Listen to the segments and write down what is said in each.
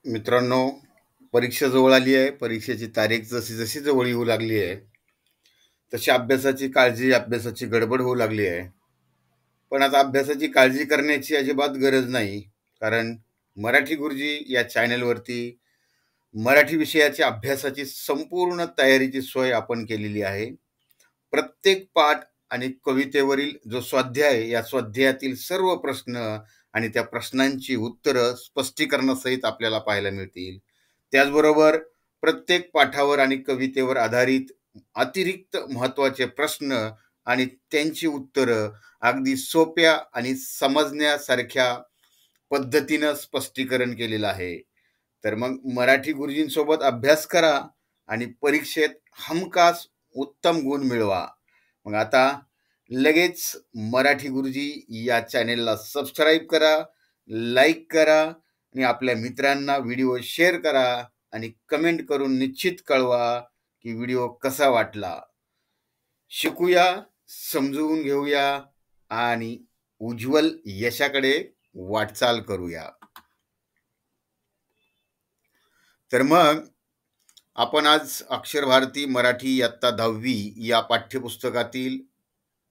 मित्रांनो, परीक्षा जवळ आली आहे. परीक्षेची तारीख जशी जशी जवळ येऊ लागली आहे, तशी अभ्यासाची काळजी, अभ्यासाची गडबड होऊ लागली आहे. पण आता अभ्यासाची काळजी करण्याची अजिबात गरज नाही. कारण मराठी गुरुजी या चॅनलवरती मराठी विषयाच्या अभ्यासाची संपूर्ण तयारीची सोय आपण केलेली आहे. प्रत्येक पाठ आणि कवितेवरील जो स्वाध्याय आहे, या स्वाध्यायातील सर्व प्रश्न आणि त्या प्रश्नांची उत्तरं स्पष्टीकरणासहित आपल्याला पाहायला मिळतील. त्याचबरोबर प्रत्येक पाठावर आणि कवितेवर आधारित अतिरिक्त महत्त्वाचे प्रश्न आणि त्यांची उत्तरं अगदी सोप्या आणि समजण्यासारख्या पद्धतीनं स्पष्टीकरण केलेलं आहे. तर मग मराठी गुरुजींसोबत अभ्यास करा आणि परीक्षेत हमखास उत्तम गुण मिळवा. मग आता लगेच मराठी गुरुजी या चॅनेलला सबस्क्राईब करा, लाईक करा आणि आपल्या मित्रांना व्हिडिओ शेअर करा आणि कमेंट करून निश्चित कळवा की व्हिडिओ कसा वाटला. शिकूया, समजून घेऊया आणि उज्ज्वल यशाकडे वाटचाल करूया. तर मग आपण आज अक्षर भारती मराठी इयत्ता 10वी या पाठ्यपुस्तकातील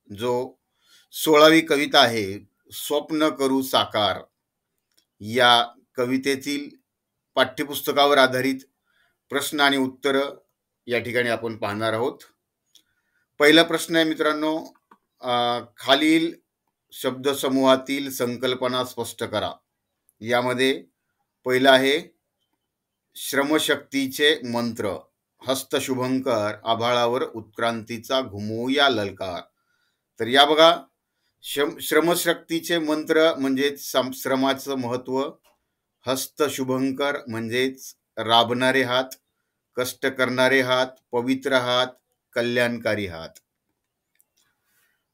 जो 16वी कविता आहे, स्वप्न करू साकार, या कवितेतील पाठ्यपुस्तकावर आधारित प्रश्न आणि उत्तरं या ठिकाणी आपण पाहणार आहोत. पहिला प्रश्न आहे मित्रांनो, खालील शब्दसमूहातील संकल्पना स्पष्ट करा. यामध्ये पहिला आहे श्रमशक्तीचे मंत्र, हस्त शुभंकर, आभाळावर उत्क्रांतीचा घुमवूया ललकार. तर या बघा, श्रमशक्तीचे मंत्र म्हणजेच श्रमाचं महत्व, हस्त शुभंकर म्हणजेच राबणारे हात, कष्ट करणारे हात, पवित्र हात, कल्याणकारी हात.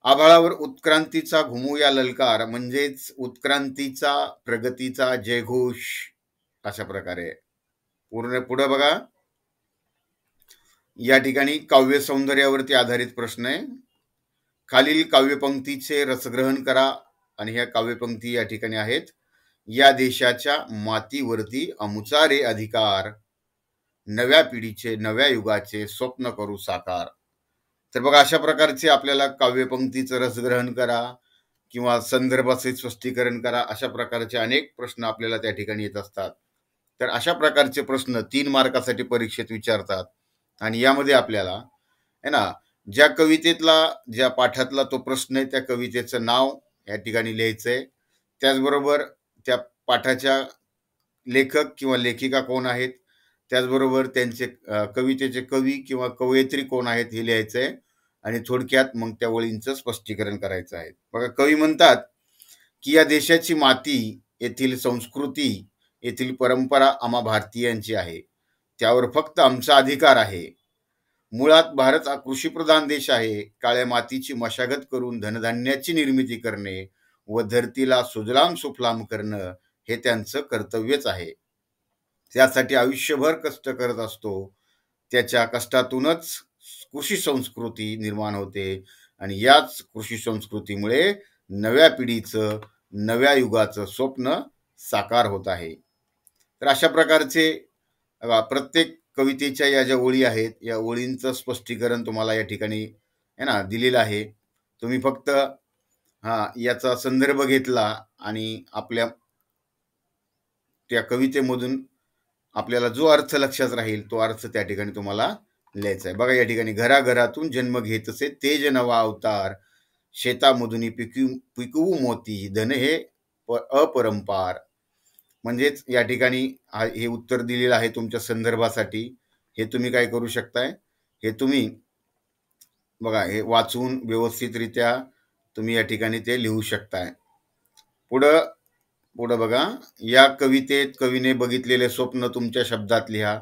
आभाळावर उत्क्रांतीचा घुमवूया ललकार म्हणजेच उत्क्रांतीचा, प्रगतीचा जयघोष. अशा प्रकारे पूर्ण पुढे बघा, या ठिकाणी काव्य सौंदर्यावरती आधारित प्रश्न आहे. खालील काव्यपंक्तीचे रसग्रहण करा आणि ह्या काव्यपंक्ती या ठिकाणी आहेत. या देशाच्या मातीवरती आमुचा रे अधिकार, नव्या पिढीचे नव्या युगाचे स्वप्न करू साकार. तर बघा, अशा प्रकारचे आपल्याला काव्यपंक्तीचं रसग्रहण करा किंवा संदर्भाचे स्पष्टीकरण करा, अशा प्रकारचे अनेक प्रश्न आपल्याला त्या ठिकाणी येत असतात. तर अशा प्रकारचे प्रश्न 3 मार्कासाठी परीक्षेत विचारतात आणि यामध्ये आपल्याला है ना, ज्या कवितेतला, ज्या पाठातला तो प्रश्न आहे, त्या कवितेचं नाव या ठिकाणी लिहायचंय. त्याचबरोबर त्या पाठाच्या लेखक किंवा लेखिका कोण आहेत, त्याचबरोबर त्यांचे कवितेचे कवी किंवा कवयित्री कोण आहेत हे लिहायचंय आणि थोडक्यात मग त्या ओळींचं स्पष्टीकरण करायचं आहे. बघा, कवी म्हणतात की या देशाची माती, येथील संस्कृती, येथील परंपरा आम्हा भारतीयांची आहे. त्यावर फक्त आमचा अधिकार आहे. मुळात भारत हा कृषीप्रधान देश आहे. काळ्या मातीची मशागत करून धनधान्याची निर्मिती करणे व धरतीला सुजलाम सुफलाम करणं हे त्यांचं कर्तव्यच आहे. त्यासाठी आयुष्यभर कष्ट करत असतो. त्याच्या कष्टातूनच कृषी संस्कृती निर्माण होते आणि याच कृषी संस्कृतीमुळे नव्या पिढीचं, नव्या युगाचं स्वप्न साकार होत आहे. तर अशा प्रकारचे प्रत्येक कवितेच्या या ज्या ओळी आहेत, या ओळींचं स्पष्टीकरण तुम्हाला या ठिकाणी आहे ना दिलेलं आहे. तुम्ही फक्त याचा संदर्भ घेतला आणि आपल्या त्या कवितेमधून आपल्याला जो अर्थ लक्षात राहील तो अर्थ त्या ठिकाणी तुम्हाला लिहायचा आहे. बघा, या ठिकाणी घराघरातून जन्म घेतसे तेज नवा अवतार, शेतामधून पिकवू मोती, धन हे अपरंपार. म्हणजेच या ठिकाणी हे उत्तर दिलेलं आहे तुमच्या संदर्भासाठी. हे तुम्ही काय करू शकताय, हे तुम्ही बघा, हे वाचून व्यवस्थितरित्या तुम्ही या ठिकाणी ते लिहू शकताय. पुढं बघा, या कवितेत कवीने बघितलेले स्वप्न तुमच्या शब्दात लिहा.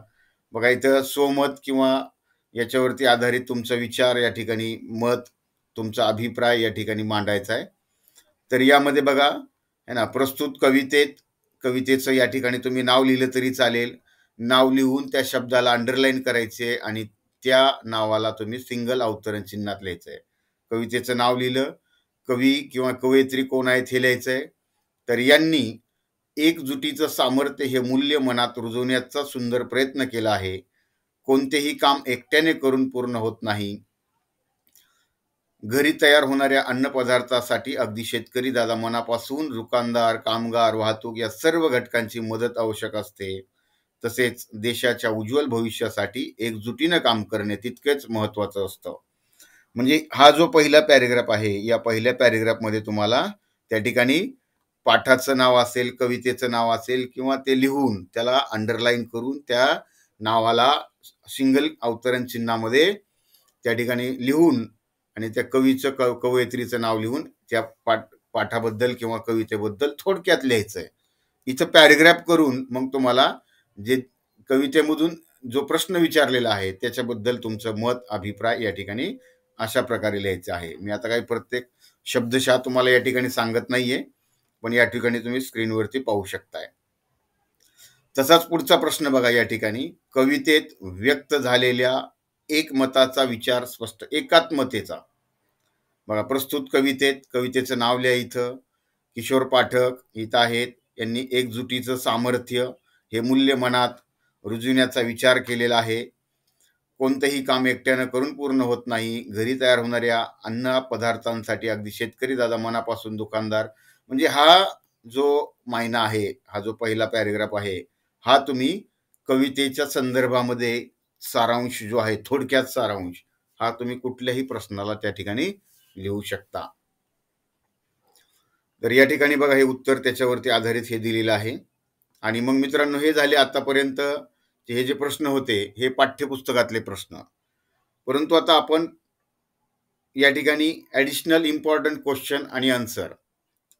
बघा, इथं स्वमत किंवा याच्यावरती आधारित तुमचा विचार या ठिकाणी, मत, तुमचा अभिप्राय या ठिकाणी मांडायचा आहे. तर यामध्ये बघा है ना, प्रस्तुत कवितेचं या ठिकाणी तुम्ही नाव लिहिलं तरी चालेल. नाव लिहून त्या शब्दाला अंडरलाईन करायचे आणि त्या नावाला तुम्ही सिंगल अवतरण चिन्हात लिहायचंय. कवितेचं नाव लिहिलं, कवी किंवा कवयित्री कोण आहेत हे लिहायचंय. तर यांनी एकजुटीचं सामर्थ्य हे मूल्य मनात रुजवण्याचा सुंदर प्रयत्न केला आहे. कोणतेही काम एकट्याने करून पूर्ण होत नाही. घरी तयार होणाऱ्या अन्नपदार्थासाठी अगदी शेतकरी दादा मनापासून दुकानदार, कामगार, वाहतूक या सर्व घटकांची मदत आवश्यक असते. तसेच देशाच्या उज्ज्वल भविष्यासाठी एकजुटीनं काम करणे तितकेच महत्त्वाचं असतं. म्हणजे हा जो पहिला पॅरेग्राफ आहे, या पहिल्या पॅरेग्राफमध्ये तुम्हाला त्या ठिकाणी पाठाचं नाव असेल, कवितेचं नाव असेल किंवा ते लिहून त्याला अंडरलाईन करून त्या नावाला सिंगल अवतरण चिन्हामध्ये त्या ठिकाणी लिहून आणि त्या कवयित्रीचं नाव लिहून त्या पाठाबद्दल किंवा कवितेबद्दल थोडक्यात लिहायचंय. इथं पॅरेग्राफ करून मग तुम्हाला जे कवितेमधून जो प्रश्न विचारलेला आहे त्याच्याबद्दल तुमचं मत, अभिप्राय या ठिकाणी अशा प्रकारे लिहायचं आहे. मी आता काही प्रत्येक शब्दशः तुम्हाला या ठिकाणी सांगत नाहीये, पण या ठिकाणी तुम्ही स्क्रीनवरती पाहू शकताय. तसाच पुढचा प्रश्न बघा या ठिकाणी, कवितेत व्यक्त झालेल्या एकमताचा विचार स्पष्ट, एकात्मतेचा बघा प्रस्तुत कवितेचं नाव लिहा इथं. किशोर पाठक इथं आहेत. यांनी एकजुटीचं सामर्थ्य हे मूल्य मनात रुजविण्याचा विचार केलेला आहे. कोणतंही काम एकट्यानं करून पूर्ण होत नाही. घरी तयार होणाऱ्या अन्न पदार्थांसाठी अगदी शेतकरी दादा मनापासून दुकानदार. म्हणजे हा जो मायना आहे, हा जो पहिला पॅरेग्राफ आहे, हा तुम्ही कवितेच्या संदर्भामध्ये सारांश जो आहे, थोडक्यात सारांश, हा तुम्ही कुठल्याही प्रश्नाला त्या ठिकाणी लिहू शकता. तर या ठिकाणी बघा हे उत्तर त्याच्यावरती आधारित हे दिलेलं आहे. आणि मग मित्रांनो, हे झाले आतापर्यंत हे जे प्रश्न होते हे पाठ्यपुस्तकातले प्रश्न. परंतु आता आपण या ठिकाणी ॲडिशनल इम्पॉर्टंट क्वेश्चन आणि आन्सर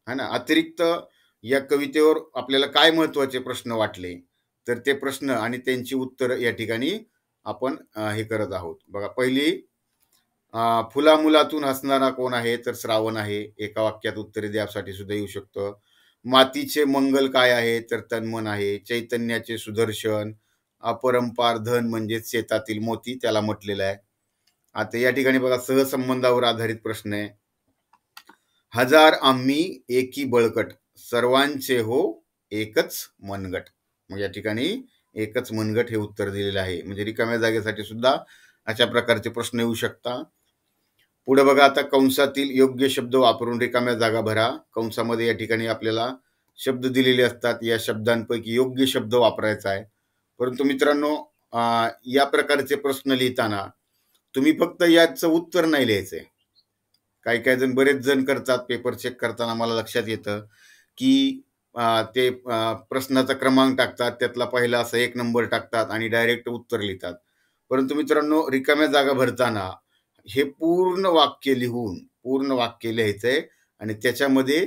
है ना, अतिरिक्त या कवितेवर आपल्याला काय महत्त्वाचे प्रश्न वाटले तर ते प्रश्न आणि त्यांची उत्तर या ठिकाणी आपण हे करत आहोत. बघा पहिली, फुलामुलातून हसणारा कोण आहे तर श्रावण आहे. एका वाक्यात उत्तरे द्यासाठी सुद्धा येऊ शकतं. मातीचे मंगल काय आहे तर तन्मन आहे. चैतन्याचे सुदर्शन, अपरंपार धन म्हणजे शेतातील मोती त्याला म्हटलेलं आहे. आता या ठिकाणी बघा सहसंबंधावर आधारित प्रश्न आहे. हजार आम्ही एकी बळकट, सर्वांचे हो एकच मनगट. मग या ठिकाणी एकच मनगट हे उत्तर दिलेलं आहे. म्हणजे रिकाम्या जागेसाठी सुद्धा अशा प्रकारचे प्रश्न येऊ शकतात. पुढे बघा आता कंसातील योग्य शब्द वापरून रिकाम्या जागा भरा. कंसामध्ये या ठिकाणी आपल्याला शब्द दिलेले असतात. या शब्दांपैकी योग्य शब्द वापरायचा आहे. परंतु मित्रांनो, या प्रकारचे प्रश्न लिहिताना तुम्ही फक्त याचं उत्तर नाही लिहायचंय. काही जण, बरेच जण करतात पेपर चेक करताना, मला लक्षात येतं की ते प्रश्नाचा क्रमांक टाकतात, त्यातला पहिला असं 1 नंबर टाकतात आणि डायरेक्ट उत्तर लिहितात. परंतु मित्रांनो, रिकाम्या जागा भरताना हे पूर्ण वाक्य लिहून पूर्ण वाक्य लिहायचंय आणि त्याच्यामध्ये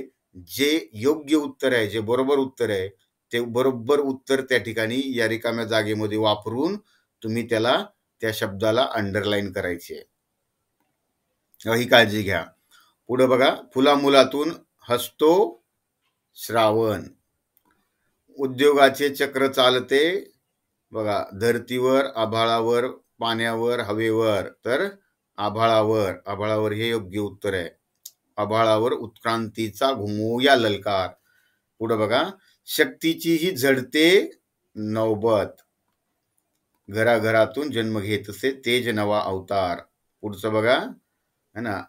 जे योग्य उत्तर आहे, जे बरोबर उत्तर आहे, ते बरोबर उत्तर त्या ठिकाणी या रिकाम्या जागेमध्ये वापरून तुम्ही त्याला, त्या शब्दाला अंडरलाईन करायची आहे. ही काळजी घ्या. पुढे बघा, फुलामुलातून हसतो श्रावण. उद्योगाचे चक्र चालते बघा धरतीवर, आभाळावर, पाण्यावर, हवेवर. तर आभाळावर, आभाळावर हे योग्य उत्तर आहे. आभाळावर उत्क्रांतीचा घुमवूया ललकार. पुढे बघा, शक्तीची ही झडते नौबत, घराघरातून जन्म घेतसे तेज नवा अवतार. पुढचं बघा है ना,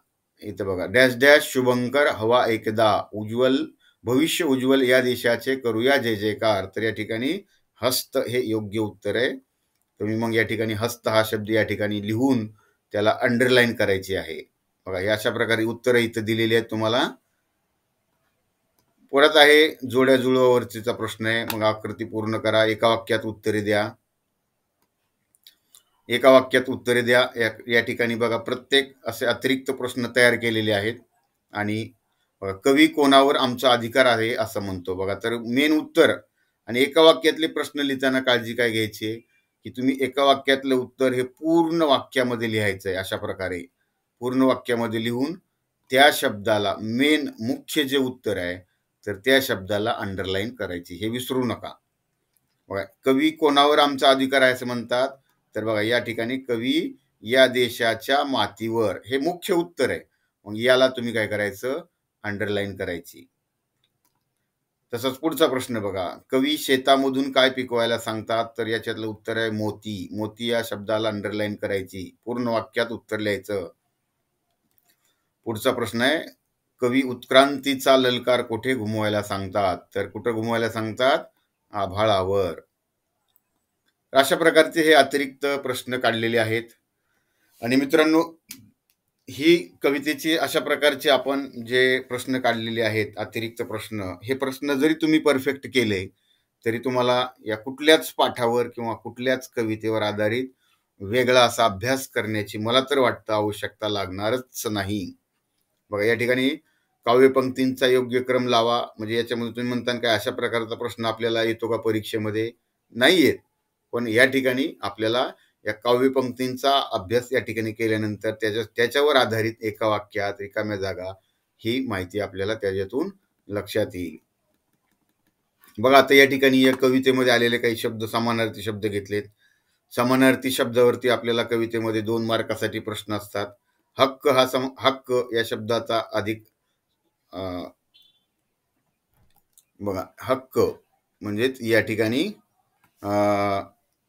इथं बघा, डॅश डॅश शुभंकर हवा एकदा, उज्ज्वल भविष्य उज्ज्वल या देशाचे करूया जय जयकार. तर या ठिकाणी हस्त हे योग्य उत्तर आहे. तुम्ही मग या ठिकाणी हस्त हा शब्द या ठिकाणी लिहून त्याला अंडरलाईन करायची आहे. बघा या अशा प्रकारे उत्तर इथं दिलेली आहेत तुम्हाला. परत आहे जोड्या जुळवावरचा प्रश्न आहे. मग आकृती पूर्ण करा, एका वाक्यात उत्तरे द्या. एका वाक्यात उत्तरे द्या. या ठिकाणी बघा प्रत्येक असे अतिरिक्त प्रश्न तयार केलेले आहेत. आणि कवी कोणावर आमचा अधिकार आहे असं म्हणतो. बघा, तर मेन उत्तर आणि एका वाक्यातले प्रश्न लिहिताना काळजी काय घ्यायची की तुम्ही एका वाक्यातलं उत्तर हे पूर्ण वाक्यामध्ये लिहायचं आहे. अशा प्रकारे पूर्ण वाक्यामध्ये लिहून त्या शब्दाला, मेन मुख्य जे उत्तर आहे तर त्या शब्दाला अंडरलाईन करायची, हे विसरू नका. बघा, कवी कोणावर आमचा अधिकार आहे असं म्हणतात. तर बघा या ठिकाणी कवी या देशाच्या मातीवर हे मुख्य उत्तर आहे. मग याला तुम्ही काय करायचं, अंडरलाईन करायची. तसंच पुढचा प्रश्न बघा, कवी शेतामधून काय पिकवायला सांगतात? तर याच्यातलं उत्तर आहे मोती. मोती या शब्दाला अंडरलाईन करायची, पूर्ण वाक्यात उत्तर लिहायचं. पुढचा प्रश्न आहे, कवी उत्क्रांतीचा ललकार कुठे घुमवायला सांगतात? तर कुठं घुमवायला सांगतात? आभाळावर. अशा प्रकारचे हे अतिरिक्त प्रश्न काढलेले आहेत. आणि मित्रांनो, ही कवितेची अशा प्रकारचे आपण जे प्रश्न काढलेले आहेत, अतिरिक्त प्रश्न, हे प्रश्न जरी तुम्ही परफेक्ट केले तरी तुम्हाला या कुठल्याच पाठावर किंवा कुठल्याच कवितेवर आधारित वेगळा असा अभ्यास करण्याची मला तर वाटतं आवश्यकता लागणारच नाही. बघा या ठिकाणी काव्यपंक्तींचा योग्य क्रम लावा, म्हणजे याच्यामध्ये तुम्ही म्हणता काय अशा प्रकारचा प्रश्न आपल्याला येतो का परीक्षेमध्ये? नाही येत. पण या ठिकाणी आपल्याला या काव्यपंक्तींचा अभ्यास या ठिकाणी केल्यानंतर त्याच्यावर आधारित एका वाक्यात रिकाम्या जागा ही माहिती आपल्याला त्याच्यातून लक्षात येईल. बघा आता या ठिकाणी या कवितेमध्ये आलेले काही शब्द, समानार्थी शब्द घेतलेत. समानार्थी शब्दावरती आपल्याला कवितेमध्ये 2 मार्कासाठी प्रश्न असतात. हक्क हा हक्क या शब्दाचा अधिक बघा हक्क म्हणजेच या ठिकाणी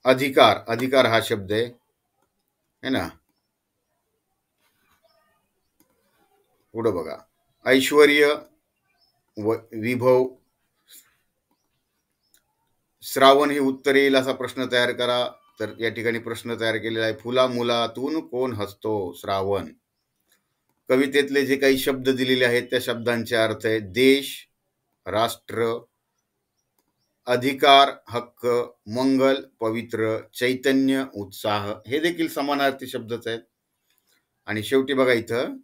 अधिकार, अधिकार हा शब्द आहे ना. पुढं बघा, ऐश्वर्य, विभव, श्रावण हे उत्तर येईल असा प्रश्न तयार करा. तर या ठिकाणी प्रश्न तयार केलेला आहे, फुला मुलातून कोण हसतो? श्रावण. कवितेतले जे काही शब्द दिलेले आहेत त्या शब्दांचे अर्थ आहे देश, राष्ट्र, अधिकार, हक्क, मंगल, पवित्र, चैतन्य, उत्साह. हे देखील समानार्थी शब्दच आहेत. आणि शेवटी बघा इथं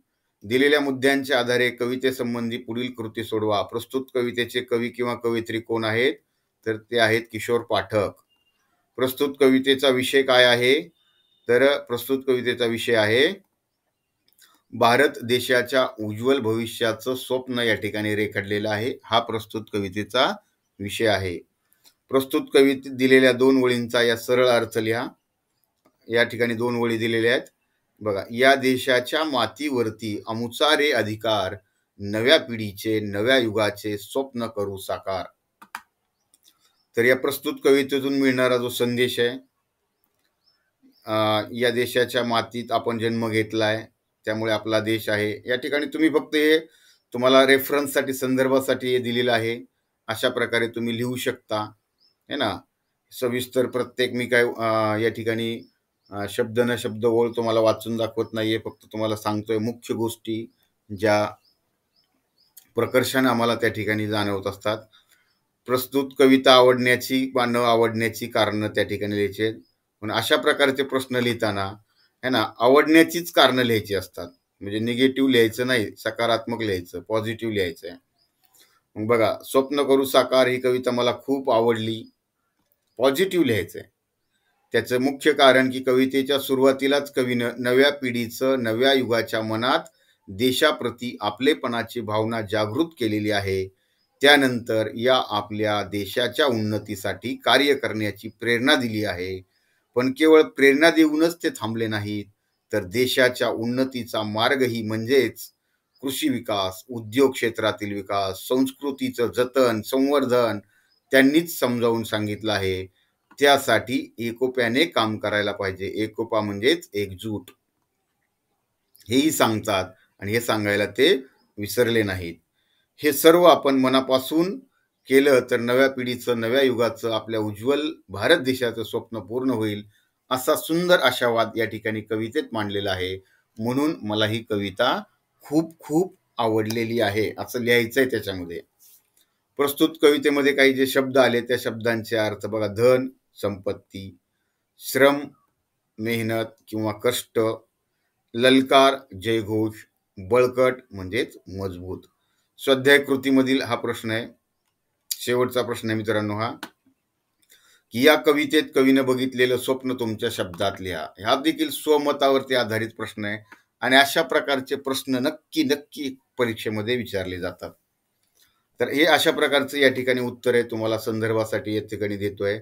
दिलेल्या मुद्द्यांच्या आधारे कवितेसंबंधी पुढील कृती सोडवा. प्रस्तुत कवितेचे कवी किंवा कवयित्री कोण आहेत? तर ते आहेत किशोर पाठक. प्रस्तुत कवितेचा विषय काय आहे? तर प्रस्तुत कवितेचा विषय आहे भारत देशाच्या उज्ज्वल भविष्याचं स्वप्न या ठिकाणी रेखाटलेलं आहे. हा प्रस्तुत कवितेचा विषय आहे. प्रस्तुत कवितेत दिलेल्या 2 ओळींचा या सरळ अर्थ लिहा. या ठिकाणी 2 ओळी दिलेल्या आहेत बघा, या देशाच्या मातीवरती आमुचा रे अधिकार, नव्या पिढीचे नव्या युगाचे स्वप्न करू साकार. तर या प्रस्तुत कवितेतून मिळणारा जो संदेश आहे, या देशाच्या मातीत आपण जन्म घेतलाय त्यामुळे आपला देश आहे. या ठिकाणी तुम्ही फक्त हे तुम्हाला रेफरन्ससाठी, संदर्भासाठी हे दिलेलं आहे. अशा प्रकारे तुम्ही लिहू शकता है ना. सविस्तर प्रत्येक मी काय या ठिकाणी शब्द न शब्द ओळ तुम्हाला वाचून दाखवत नाहीये, फक्त तुम्हाला सांगतोय मुख्य गोष्टी ज्या प्रकर्षाने आम्हाला त्या ठिकाणी जाणवत असतात. प्रस्तुत कविता आवडण्याची वा न आवडण्याची कारण त्या ठिकाणी लिहायचे. पण अशा प्रकारचे प्रश्न लिहिताना है ना आवडण्याचीच कारण लिहायची असतात. म्हणजे निगेटिव्ह लिहायचं नाही, सकारात्मक लिहायचं, पॉझिटिव्ह लिहायचं आहे. मग बघा, स्वप्न करू साकार ही कविता मला खूप आवडली, पॉझिटिव्ह लिहायचं आहे. त्याचं मुख्य कारण की कवितेच्या सुरुवातीलाच कवीनं नव्या पिढीचं, नव्या युगाच्या मनात देशाप्रती आपलेपणाची भावना जागृत केलेली आहे. त्यानंतर या आपल्या देशाच्या उन्नतीसाठी कार्य करण्याची प्रेरणा दिली आहे. पण केवळ प्रेरणा देऊनच ते थांबले नाहीत, तर देशाच्या उन्नतीचा मार्गही म्हणजेच कृषी विकास, उद्योग क्षेत्रातील विकास, संस्कृतीचं जतन, संवर्धन त्यांनीच समजावून सांगितलं आहे. त्यासाठी एकोप्याने काम करायला पाहिजे. एकोपा म्हणजेच एकजूट, हेही सांगतात आणि हे सांगायला ते विसरले नाहीत. हे सर्व आपण मनापासून केलं तर नव्या पिढीचं, नव्या युगाचं, आपल्या उज्ज्वल भारत देशाचं स्वप्न पूर्ण होईल, असा सुंदर आशावाद या ठिकाणी कवितेत मांडलेला आहे. म्हणून मला ही कविता खूप खूप आवडलेली आहे असं लिहायचंय त्याच्यामध्ये. प्रस्तुत कवितेमध्ये काही जे शब्द आले त्या शब्दांचे अर्थ बघा, धन, संपत्ती, श्रम, मेहनत किंवा कष्ट, ललकार, जयघोष, बळकट म्हणजेच मजबूत. स्वाध्याय कृतीमधील हा प्रश्न आहे, शेवटचा प्रश्न आहे मित्रांनो हा, की या कवितेत कवीनं बघितलेलं स्वप्न तुमच्या शब्दात लिहा. हा देखील स्वमतावरती आधारित प्रश्न आहे आणि अशा प्रकारचे प्रश्न नक्की नक्की परीक्षेमध्ये विचारले जातात. तर हे अशा प्रकारचं या ठिकाणी उत्तर आहे, तुम्हाला संदर्भासाठी या ठिकाणी देतोय.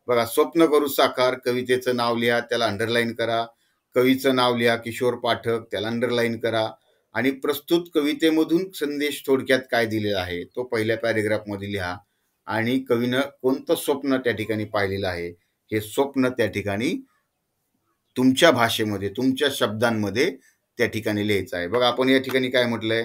बघा, स्वप्न करू साकार, कवितेचं नाव लिहा, त्याला अंडरलाईन करा. कवीचं नाव लिहा, किशोर पाठक, त्याला अंडरलाईन करा. आणि प्रस्तुत कवितेमधून संदेश थोडक्यात काय दिलेला आहे तो पहिल्या पॅरेग्राफमध्ये लिहा आणि कवीनं कोणतं स्वप्न त्या ठिकाणी पाहिलेलं आहे हे स्वप्न त्या ठिकाणी तुमच्या भाषेमध्ये तुमच्या शब्दांमध्ये त्या ठिकाणी लिहायचं आहे. बघा आपण या ठिकाणी काय म्हटलंय,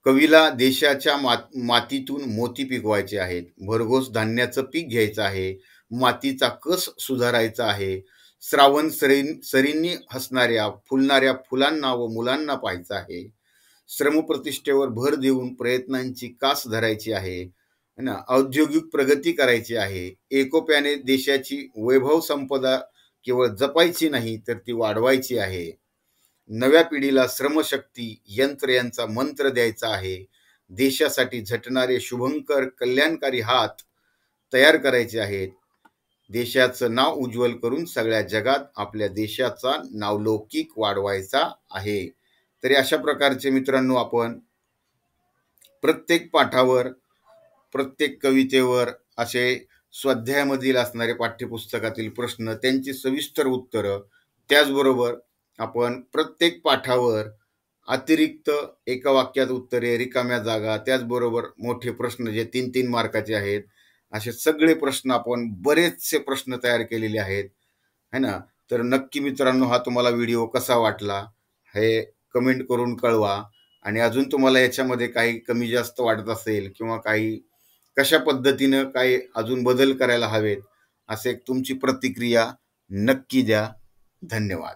कवीला देशाच्या मातीतून मोती पिकवायचे आहेत, भरघोस धान्याचं पीक घ्यायचं आहे, मातीचा कस सुधारायचा आहे, श्रावण सरींनी हसणाऱ्या फुलणाऱ्या फुलांना व मुलांना पाहायचं आहे, श्रमप्रतिष्ठेवर भर देऊन प्रयत्नांची कास धरायची आहे ना, औद्योगिक प्रगती करायची आहे, एकोप्याने देशाची वैभव संपदा केवळ जपायची नाही तर ती वाढवायची आहे, नव्या पिढीला श्रमशक्ती यंत्र यांचा मंत्र द्यायचा आहे, देशासाठी झटणारे शुभंकर कल्याणकारी हात तयार करायचे आहेत, देशाचं नाव उज्ज्वल करून सगळ्या जगात आपल्या देशाचा नावलौकिक वाढवायचा आहे. तरी अशा प्रकारचे मित्रांनो आपण प्रत्येक पाठावर प्रत्येक कवितेवर असे स्वाध्यायामधील असणारे पाठ्यपुस्तकातील प्रश्न त्यांची सविस्तर उत्तरं, त्याचबरोबर आपण प्रत्येक पाठावर अतिरिक्त एका वाक्यात उत्तरे, रिकाम्या जागा, त्याचबरोबर मोठे प्रश्न जे 3-3 मार्काचे आहेत, असे सगळे प्रश्न आपण बरेचसे प्रश्न तयार केलेले आहेत है ना. तर नक्की मित्रांनो हा तुम्हाला व्हिडिओ कसा वाटला हे कमेंट करून कळवा. आणि अजून तुम्हाला याच्यामध्ये काही कमी जास्त वाटत असेल किंवा काही कशा पद्धतीनं काही अजून बदल करायला हवेत असे तुमची प्रतिक्रिया नक्की द्या. धन्यवाद.